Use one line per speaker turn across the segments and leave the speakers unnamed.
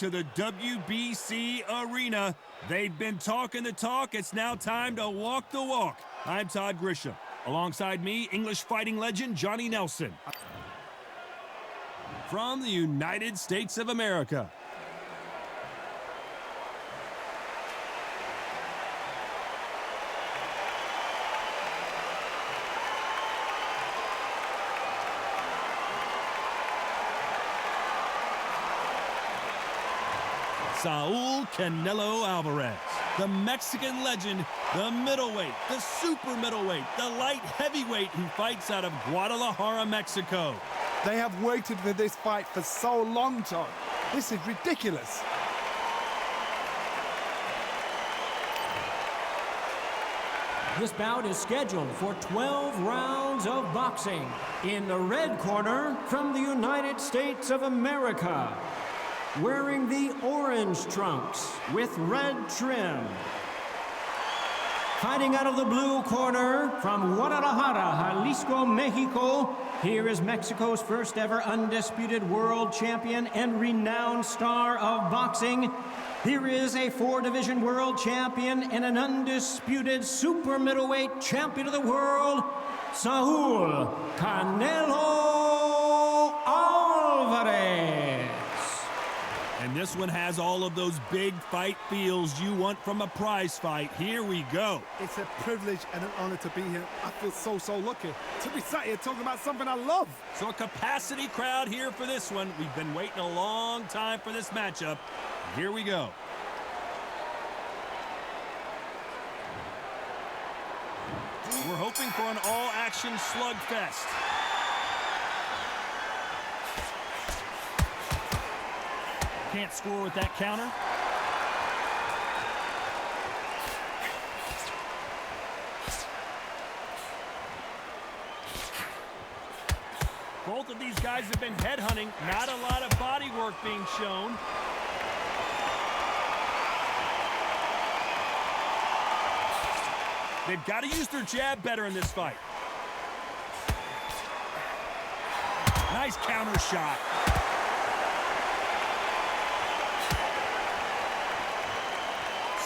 into the WBC arena. They've been talking the talk. It's now time to walk the walk. I'm Todd Grisham. Alongside me, English fighting legend Johnny Nelson. From the United States of America. Saul Canelo Alvarez, the Mexican legend, the middleweight, the super middleweight, the light heavyweight who fights out of Guadalajara, Mexico.
They have waited for this fight for so long, Todd. This is ridiculous.
This bout is scheduled for 12 rounds of boxing. In the red corner, from the United States of America, wearing the orange trunks with red trim. Fighting out of the blue corner, from Guadalajara, Jalisco, Mexico, here is Mexico's first ever undisputed world champion and renowned star of boxing. Here is a 4-division world champion and an undisputed super middleweight champion of the world, Saul Canelo Alvarez.
And this one has all of those big fight feels you want from a prize fight. Here we go.
It's a privilege and an honor to be here. I feel so lucky to be sat here talking about something I love.
So a capacity crowd here for this one. We've been waiting a long time for this matchup. Here we go. We're hoping for an all-action slugfest. Can't score with that counter. Both of these guys have been headhunting. Not a lot of body work being shown. They've got to use their jab better in this fight. Nice counter shot.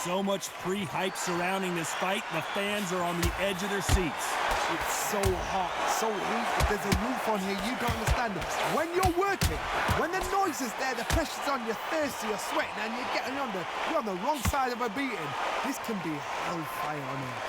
So much pre-hype surrounding this fight. The fans are on the edge of their seats.
It's so hot, so heated. There's a roof on here, you don't understand it. When you're working, when the noise is there, the pressure's on, you're thirsty, you're sweating, and you're on the wrong side of a beating. This can be hellfire on here.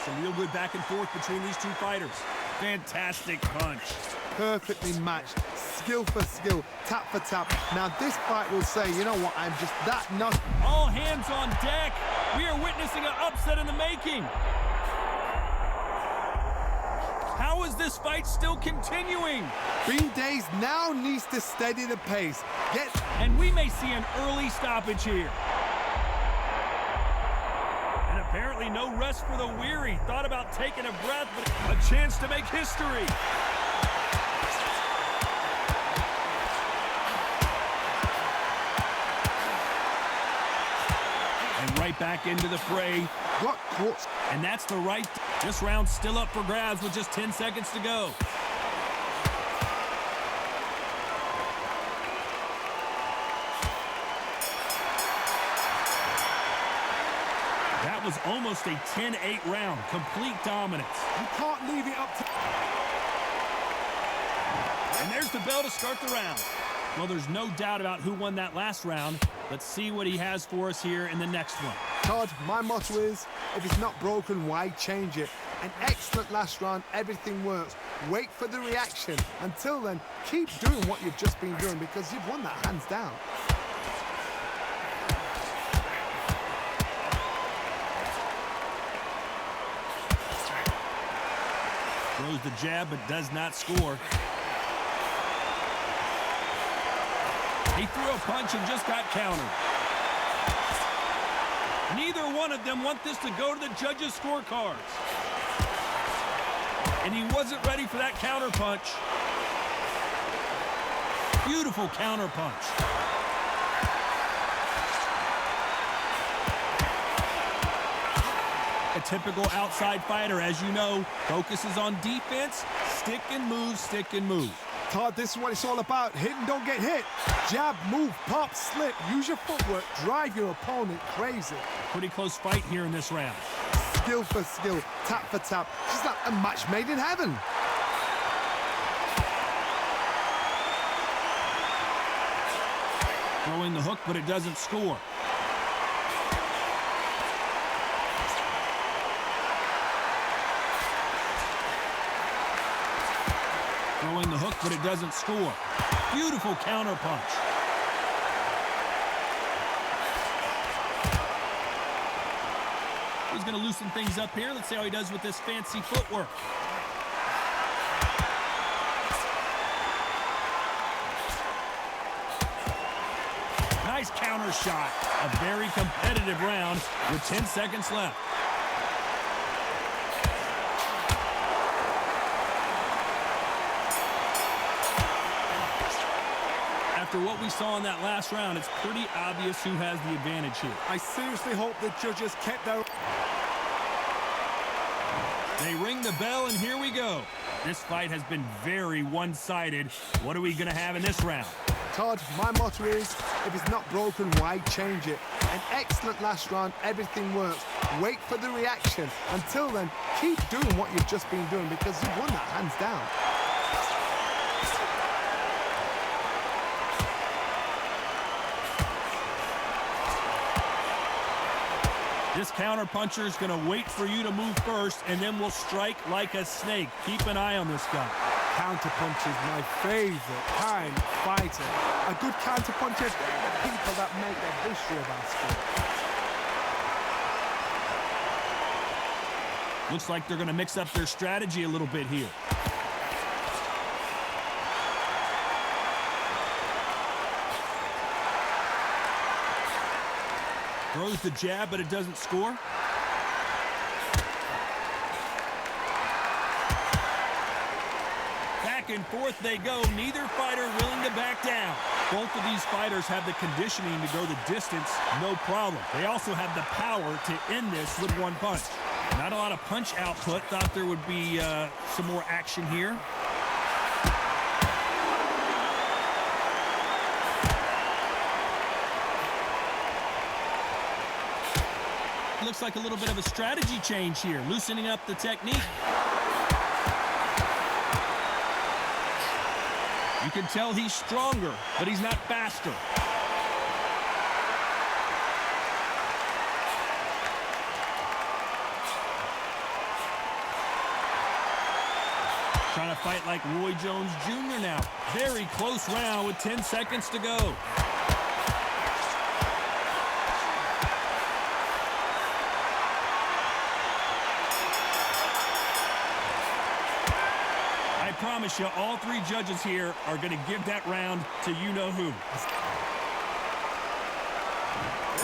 Some real good back and forth between these two fighters. Fantastic punch.
Perfectly matched, skill for skill, tap for tap. Now this fight will say, you know what, I'm just that not.
All hands on deck. We are witnessing an upset in the making. How is this fight still continuing?
Bean Days now needs to steady the pace.
And we may see an early stoppage here. And apparently no rest for the weary. Thought about taking a breath, but a chance to make history. Right back into the fray.
Got caught.
And that's the right. This round's still up for grabs with just 10 seconds to go. That was almost a 10-8 round. Complete dominance.
You can't leave it up to...
And there's the bell to start the round. Well, there's no doubt about who won that last round. Let's see what he has for us here in the next one.
Todd, my motto is, if it's not broken, why change it? An excellent last round, everything works. Wait for the reaction. Until then, keep doing what you've just been doing because you've won that hands down.
Throws the jab but does not score. He threw a punch and just got countered. Neither one of them want this to go to the judges' scorecards. And he wasn't ready for that counter punch. Beautiful counter punch. typical outside fighter, as you know, focuses on defense, stick and move, stick and move.
Todd, this is what it's all about. Hit and don't get hit. Jab, move, pop, slip. Use your footwork. Drive your opponent crazy.
Pretty close fight here in this round.
Skill for skill, tap for tap. Just like a match made in heaven.
Throwing the hook, but it doesn't score. Throwing the hook, but it doesn't score. Beautiful counter punch. He's going to loosen things up here. Let's see how he does with this fancy footwork. Nice counter shot. A very competitive round with 10 seconds left. After what we saw in that last round, it's pretty obvious who has the advantage here.
I seriously hope the judges kept their...
They ring the bell, and here we go. This fight has been very one-sided. What are we going to have in this round?
Todd, my motto is, if it's not broken, why change it? An excellent last round, everything works. Wait for the reaction. Until then, keep doing what you've just been doing because you've won that hands down.
This counter-puncher is going to wait for you to move first, and then will strike like a snake. Keep an eye on this guy.
Counter-punch is my favorite kind of fighter. A good counter-puncher, they're the people that make the history of our sport.
Looks like they're going to mix up their strategy a little bit here. Throws the jab, but it doesn't score. Back and forth they go. Neither fighter willing to back down. Both of these fighters have the conditioning to go the distance, no problem. They also have the power to end this with one punch. Not a lot of punch output. Thought there would be some more action here. Looks like a little bit of a strategy change here, loosening up the technique. You can tell he's stronger, but he's not faster. Trying to fight like Roy Jones Jr. now. Very close round with 10 seconds to go. I promise you, all three judges here are going to give that round to you-know-who.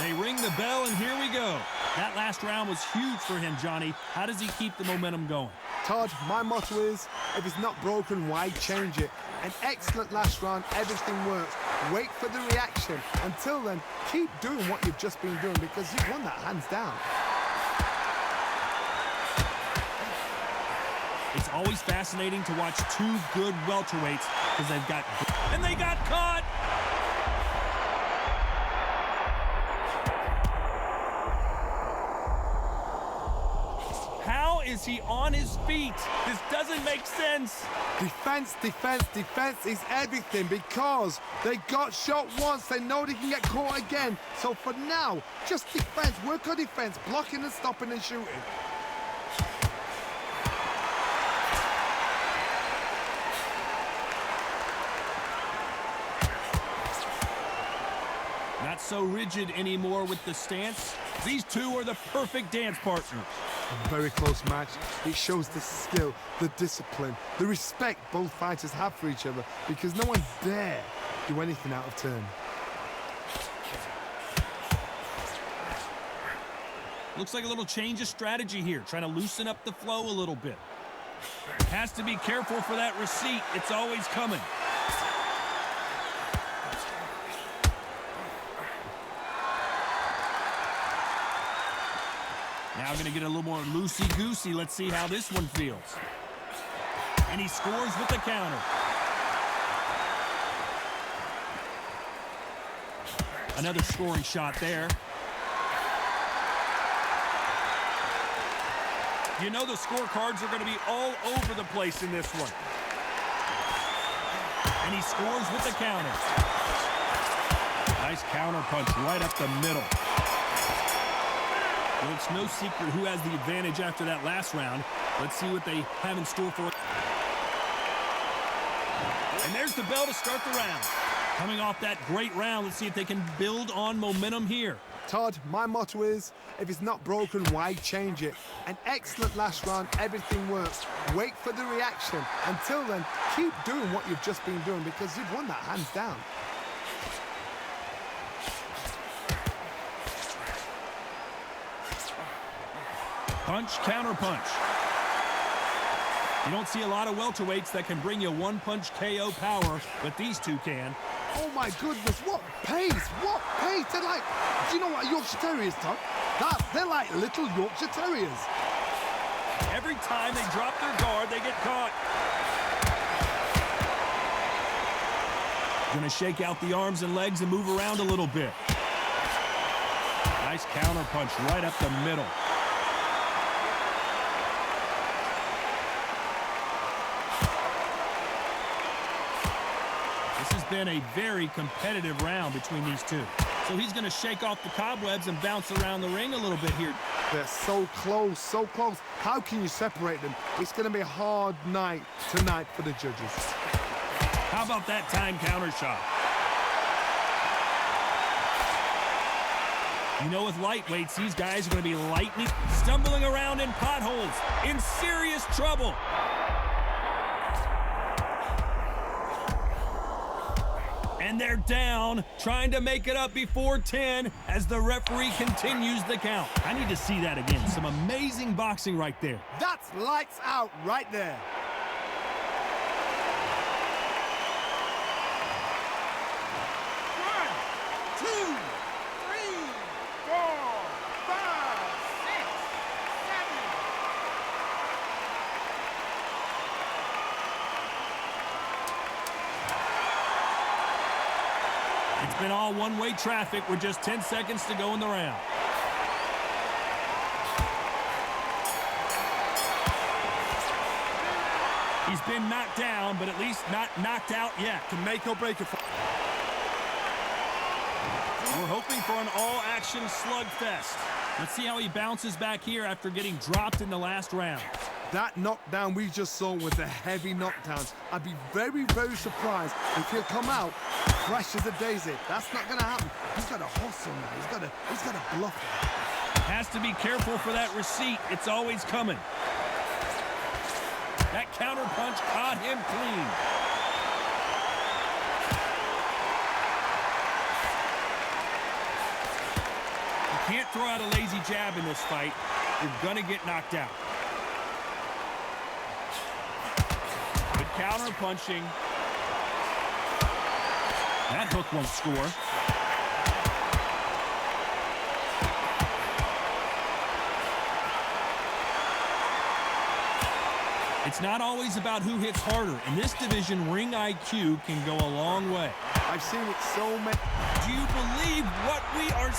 They ring the bell, and here we go. That last round was huge for him, Johnny. How does he keep the momentum going?
Todd, my motto is, if it's not broken, why change it? An excellent last round, everything works. Wait for the reaction. Until then, keep doing what you've just been doing because you've won that hands down.
It's always fascinating to watch two good welterweights because they've got... And they got caught! How is he on his feet? This doesn't make sense.
Defense, defense, defense is everything because they got shot once. They know they can get caught again. So for now, just defense. Work on defense, blocking and stopping and shooting.
Not so rigid anymore with the stance. These two are the perfect dance partners.
A very close match. It shows the skill, the discipline, the respect both fighters have for each other because no one dare do anything out of turn.
Looks like a little change of strategy here, trying to loosen up the flow a little bit. Has to be careful for that receipt. It's always coming. Now going to get a little more loosey-goosey. Let's see how this one feels. And he scores with the counter. Another scoring shot there. You know the scorecards are going to be all over the place in this one. And he scores with the counter. Nice counter punch right up the middle. Well, it's no secret who has the advantage after that last round. Let's see what they have in store for it. And there's the bell to start the round. Coming off that great round, let's see if they can build on momentum here.
Todd, my motto is, if it's not broken, why change it? An excellent last round, everything works. Wait for the reaction. Until then, keep doing what you've just been doing because you've won that hands down.
Punch, counter punch. You don't see a lot of welterweights that can bring you one-punch KO power, but these two can.
Oh my goodness, what pace, what pace. They're like, do you know what a Yorkshire Terrier is, Todd? They're like little Yorkshire Terriers.
Every time they drop their guard, they get caught. Gonna shake out the arms and legs and move around a little bit. Nice counter punch right up the middle. This has been a very competitive round between these two. So he's going to shake off the cobwebs and bounce around the ring a little bit here.
They're so close, so close. How can you separate them? It's going to be a hard night tonight for the judges.
How about that time counter shot? You know, with lightweights, these guys are going to be lightning, stumbling around in potholes, in serious trouble. And they're down, trying to make it up before 10 as the referee continues the count. I need to see that again. Some amazing boxing right there.
That's lights out right there.
It's been all one-way traffic with just 10 seconds to go in the round. He's been knocked down, but at least not knocked out yet.
To make or break it.
We're hoping for an all-action slugfest. Let's see how he bounces back here after getting dropped in the last round.
That knockdown we just saw was a heavy knockdown. I'd be very, very surprised if he'll come out fresh as a daisy. That's not going to happen. He's got to hustle now. He's got to bluff it.
Has to be careful for that receipt. It's always coming. That counter punch caught him clean. You can't throw out a lazy jab in this fight. You're going to get knocked out. Good counter punching. That hook won't score. It's not always about who hits harder. In this division, ring IQ can go a long way.
I've seen it so many.
Do you believe what we are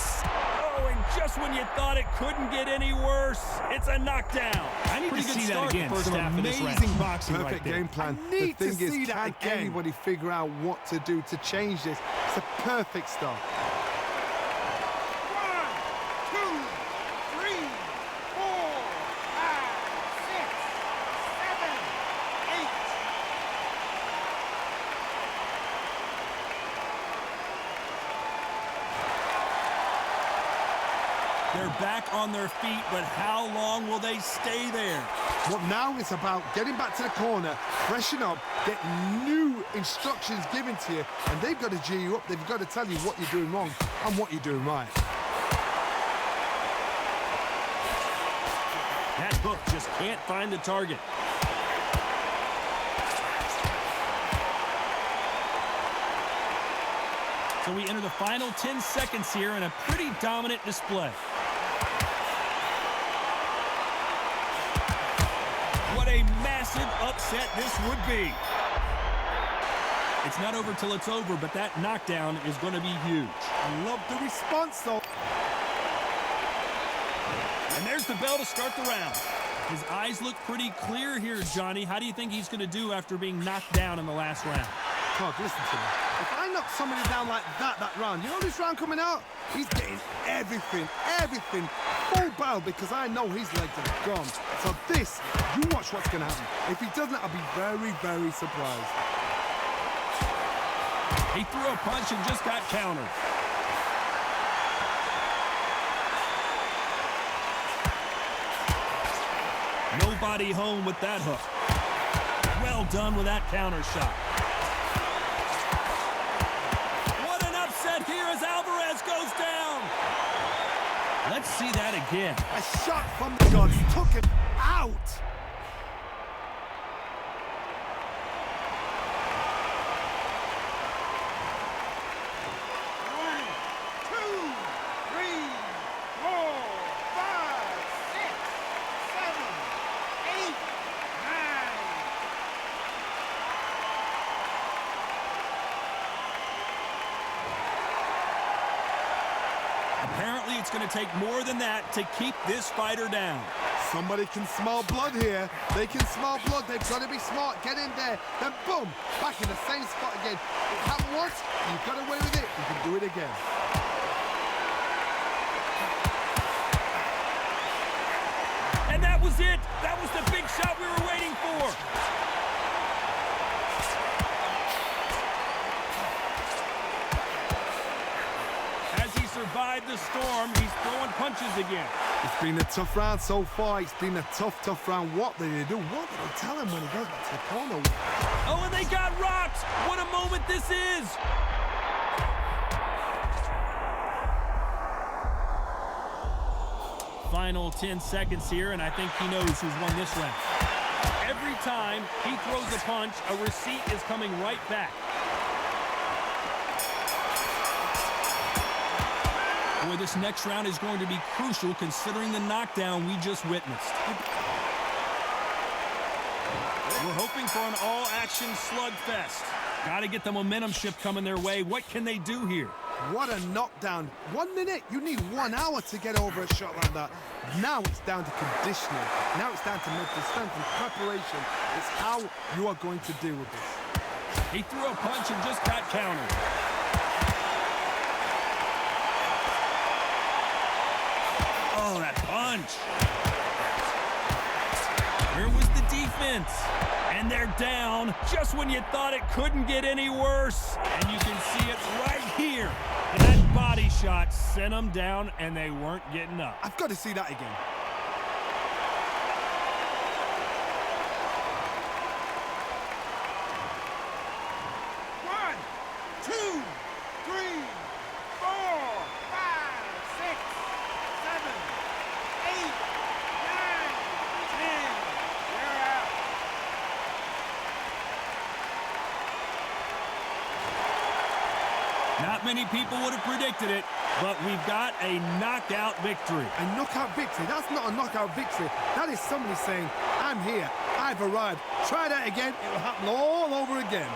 and just when you thought it couldn't get any worse, it's a knockdown. I need to see that again. First half of this round. Amazing boxing right there.
Perfect game plan. I need to see that again. Can anybody figure out what to do to change this? It's a perfect start.
1, 2, 3, 4, 5, 6, 7, 8.
They're back on their feet, but how long will they stay there?
Well, now it's about getting back to the corner, freshen up, get new instructions given to you, and they've got to G you up. They've got to tell you what you're doing wrong and what you're doing right.
That hook just can't find the target. So we enter the final 10 seconds here in a pretty dominant display. massive upset this would be. It's not over till it's over, but that knockdown is going to be huge.
I love the response, though.
And there's the bell to start the round. His eyes look pretty clear here, Johnny. How do you think he's going to do after being knocked down in the last round?
God, listen to me. If I knock somebody down like that round, you know this round coming out? He's getting everything, full barrel, because I know his legs are gone. So this, you watch what's going to happen. If he doesn't, I'll be very, very surprised.
He threw a punch and just got countered. Nobody home with that hook. Well done with that counter shot. What an upset here as Alvarez goes down. Let's see that again.
A shot from the gods took him out.
Apparently, it's going to take more than that to keep this fighter down.
Somebody can smell blood here. They can smell blood. They've got to be smart. Get in there. Then boom, back in the same spot again. It happened once. You've got away with it. You can do it again.
And that was it. That was the big shot we were waiting for. Survived the storm. He's throwing punches again.
It's been a tough round so far. It's been a tough round. What did they do? What did they tell him when he goes back to the corner?
Oh, and they got rocked. What a moment this is. Final 10 seconds here, and I think he knows who's won this round. Every time he throws a punch, a receipt is coming right back. Boy, this next round is going to be crucial considering the knockdown we just witnessed. We're hoping for an all-action slugfest. Got to get the momentum shift coming their way. What can they do here?
What a knockdown. 1 minute, you need 1 hour to get over a shot like that. Now it's down to conditioning. Now it's down to mental strength and preparation. It's how you are going to deal with this.
He threw a punch and just got countered. Oh, that punch. Where was the defense? And they're down just when you thought it couldn't get any worse. And you can see it right here. And that body shot sent them down, and they weren't getting up.
I've got to see that again.
Not many people would have predicted it, but we've got a knockout victory.
A knockout victory? That's not a knockout victory. That is somebody saying, I'm here, I've arrived. Try that again, it will happen all over again.